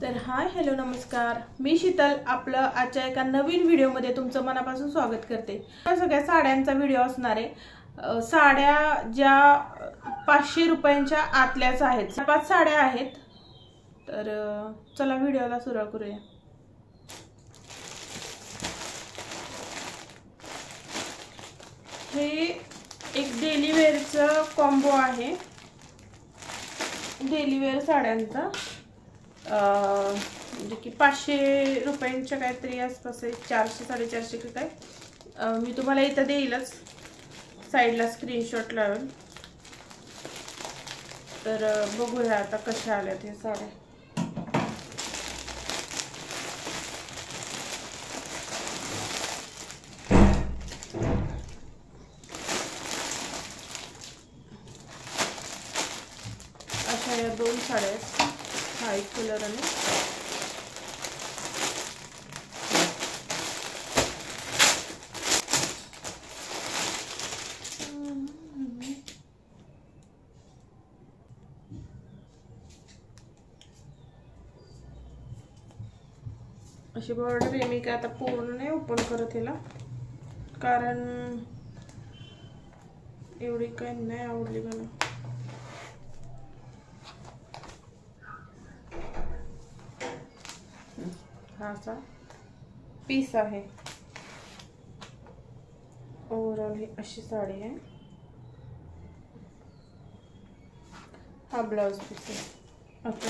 तर hi hello नमस्कार, मी शीतल आपलं आजच्या एका नवीन व्हिडिओमध्ये तुमचं मनापासून स्वागत करते। सगळ्या साड्यांचा व्हिडिओ असणार आहे। साड्या ज्या 500 रुपयांच्या आतल्याच आहेत, 5 साड्या आहेत। तर चला व्हिडिओला सुरुवात करूया। हे एक डेली वेअरचा कॉम्बो आहे, डेली वेअर साड्यांचा म्हणजे की 500 रुपयांच्या काहीतरी आसपास आहे, 400 450 की काय। मी तुम्हाला इथं देईलच साईडला स्क्रीनशॉट लावून। तर बघूया आता कशा आल्यात हे साड्या। अशा या दोन साड्या आहेत, व्हाईट कलर आणि अशी बॉर्डर आहे। मी काय आता पूर्ण नाही ओपन करत हिला, कारण एवढी काही नाही आवडली मला। हा असा पीस आहे। ओव्हरऑल ही अशी साडी आहे। हा ब्लाउज पीस आहे। आता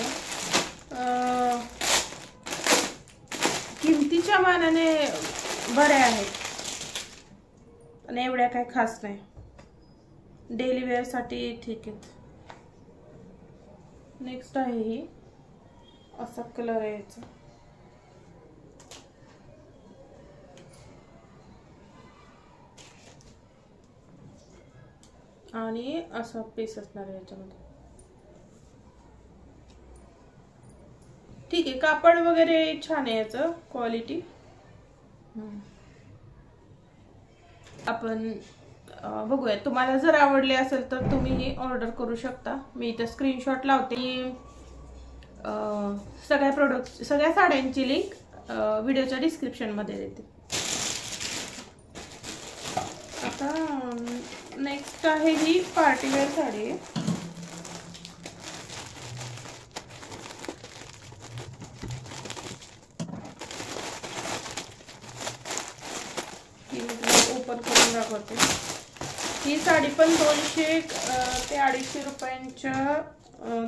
किमतीच्या मानाने बऱ्या आहेत आणि एवढ्या काही खास नाही, डेली वेअर साठी ठीक आहेत। नेक्स्ट आहे ही असा कलर आहे याचा, आणि असा पीस असणार आहे याच्यामध्ये। ठीक आहे, कापड वगैरे छान आहे याचं, क्वालिटी। आपण बघूया, तुम्हाला जर आवडले असेल तर तुम्ही हे ऑर्डर करू शकता। मी इथं स्क्रीनशॉट लावते। सगळ्या प्रोडक्ट सगळ्या साड्यांची लिंक व्हिडिओच्या डिस्क्रिप्शन मध्ये देते। आता नेक्स्ट आहे ही पार्टीवेअर साडी आहे। ओपन करून दाखवते। ही साडी पण 200 ते 250 रुपयांच्या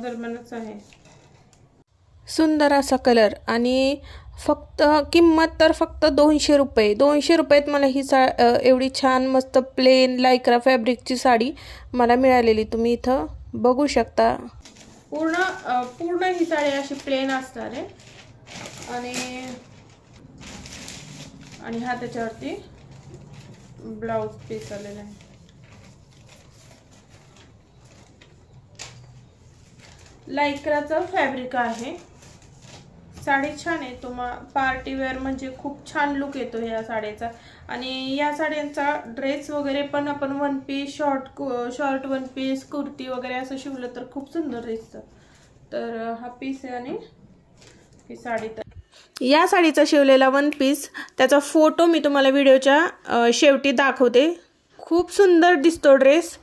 दरम्यानच आहे। सुंदर असा कलर आणि फक्त किंमत तर फक्त 200 रुपये। 200 रुपयात मला ही एवढी छान मस्त प्लेन लायक्रा फॅब्रिकची साडी मला मिळालेली। तुम्ही इथं बघू शकता, पूर्ण ही साडी अशी प्लेन असणार आहे। आणि हा त्याच्यावरती ब्लाउज पीस आलेला आहे। लायक्राचं फॅब्रिक आहे। साडी छान आहे, पार्टी वेअर म्हणजे खूप छान लुक येतो ह्या साडीचा। आणि या साड्यांचा ड्रेस वगैरे पण आपण one piece, short one piece, kurti वगैरे असं शिवलं तर खूप सुंदर दिसतं। तर हा पीस आहे आणि ही साडी। या साडीचा शिवलेला वन पीस, त्याचा फोटो मी तुम्हाला व्हिडिओच्या शेवटी दाखवते। खूप सुंदर दिसतो ड्रेस,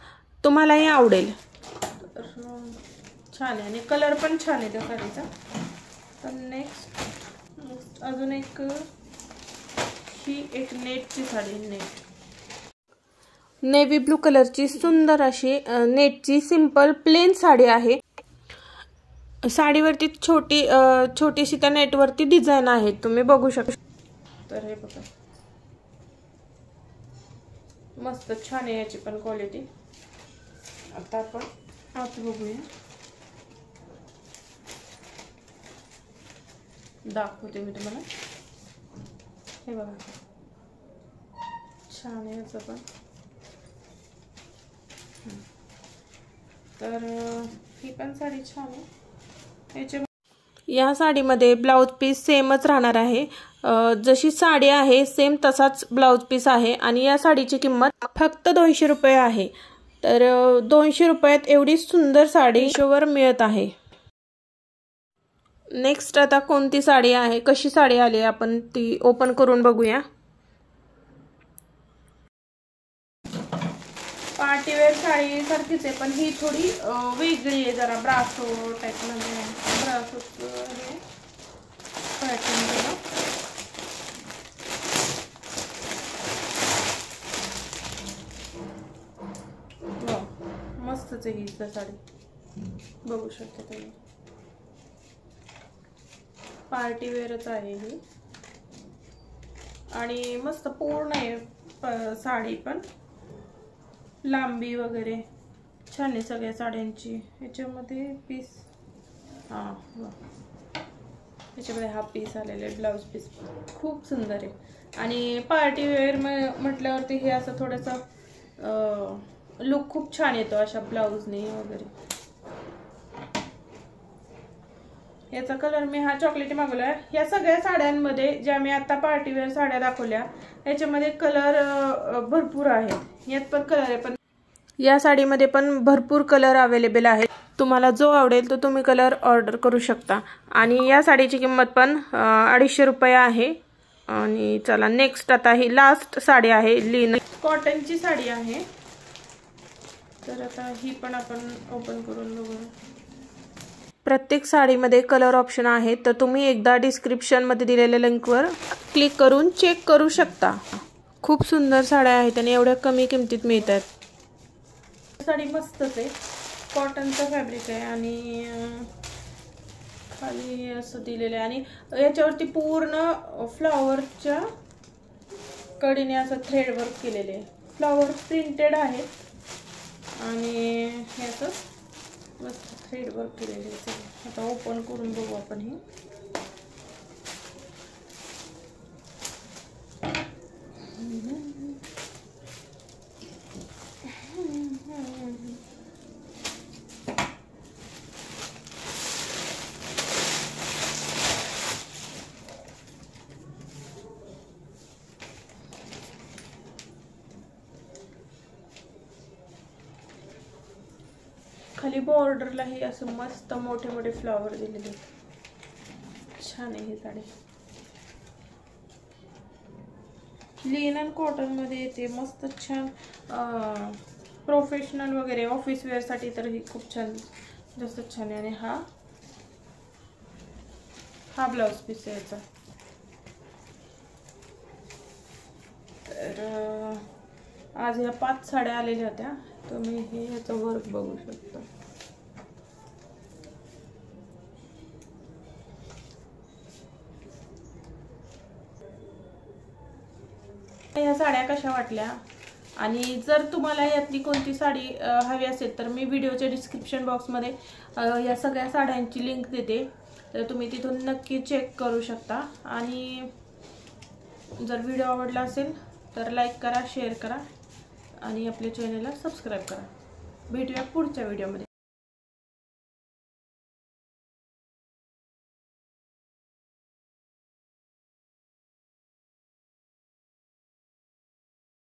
तुम्हालाही आवडेल। छान आहे आणि कलर पण छान आहे त्या साडीचा। तर नेक्स्ट अजून एक ही एक नेटची साडी, नेव्ही ब्लू कलरची सुंदर अशी नेटची सिंपल प्लेन साडी आहे। साडीवरती छोटीशी त्या नेटवरती डिझाईन आहे, तुम्ही बघू शकता। तर हे बघा, मस्त छान आहे याची पण क्वालिटी। आता आपण आत बघूया, दाखवते मी तुम्हाला। हे बघा छान आहे याचं पण। तर ही पण साडी छान आहे। या साडीमध्ये ब्लाउज पीस सेमच राहणार आहे, जशी साडी आहे सेम तसाच ब्लाउज पीस आहे। आणि या साडीची किंमत फक्त 200 रुपये आहे। तर 200 रुपयात एवढी सुंदर साडी शोवर मिळत आहे। नेक्स्ट आता कोणती साडी आहे, कशी साडी आली आपण ती ओपन करून बघूया। पार्टीवेअर साडी सारखीच आहे, पण ही थोडी वेगळी आहे, जरा ब्रासो टाइप मध्ये ब्रासो हे पॅटर्न दिला। मस्तच आहे ही साडी, बघू शकता तुम्ही। पार्टीवेअरच आहे ही आणि मस्त पूर्ण आहे साडी, पण लांबी वगैरे छान आहे सगळ्या साड्यांची। ह्याच्यामध्ये पीस ह्याच्यामध्ये हा पीस आलेला आहे, ब्लाउज पीस खूप सुंदर आहे। आणि पार्टीवेअर म्हटल्यावरती हे असं थोडंसं लुक खूप छान येतो अशा ब्लाउजने वगैरे। याचा कलर मी हा चॉकलेटी मागवला। या सगळ्या साड्यांमध्ये ज्या मी आता पार्टीवेअर साड्या दाखवल्या याच्यामध्ये कलर भरपूर आहेत, यात पण कलर आहे, पण या साडीमध्ये पण भरपूर कलर अवेलेबल आहेत। तुम्हाला जो आवडेल तो तुम्ही कलर ऑर्डर करू शकता। आणि या साडीची किंमत पण 250 रुपये आहे। आणि चला नेक्स्ट आता ही लास्ट साडी आहे, लिनन कॉटनची साडी आहे। तर आता ही पण आपण ओपन करून बघू। प्रत्येक साडीमध्ये कलर ऑप्शन आहे, तर तुम्ही एकदा डिस्क्रिप्शन मध्ये दिलेल्या लिंकवर क्लिक करून चेक करू शकता। खूप सुंदर साड्या आहेत आणि एवढ्या कमी किमतीत मिळतात। साडी मस्तच आहे, कॉटनचं फॅब्रिक आहे आणि खाली असं दिलेलं आहे आणि याच्यावरती पूर्ण फ्लावरच्या कडीने असं थ्रेड वर्क केलेले आहे, फ्लावर प्रिंटेड आहे आणि हे असं मस्त थ्रेड वर्क केलेले आहे। आता ओपन करून बघू आपण हे। खाली बॉर्डरला हे असं मस्त मोठे मोठे फ्लावर दिलेले, छान आहे ही साडी। लिनन कॉटन मध्ये येते, मस्त छान प्रोफेशनल वगैरे ऑफिस वेअर साठी तर ही खूप छान, जास्त छान आहे। आणि हा ब्लाउज पीस आहे याचा। तर आज ह्या 5 साड्या आलेल्या होत्या, तुम्ही हे याचं वर्क बघू शकता। या साड्या कशा वाटल्या आणि जर तुम्हाला यातली कोणती साडी हवी असेल तर मी व्हिडिओच्या डिस्क्रिप्शन बॉक्समध्ये या सगळ्या साड्यांची लिंक देते, तर तुम्ही तिथून नक्की चेक करू शकता। आणि जर व्हिडिओ आवडला असेल तर लाईक करा, शेअर करा आणि आपल्या चॅनलला सबस्क्राईब करा। भेटूया पुढच्या व्हिडिओमध्ये।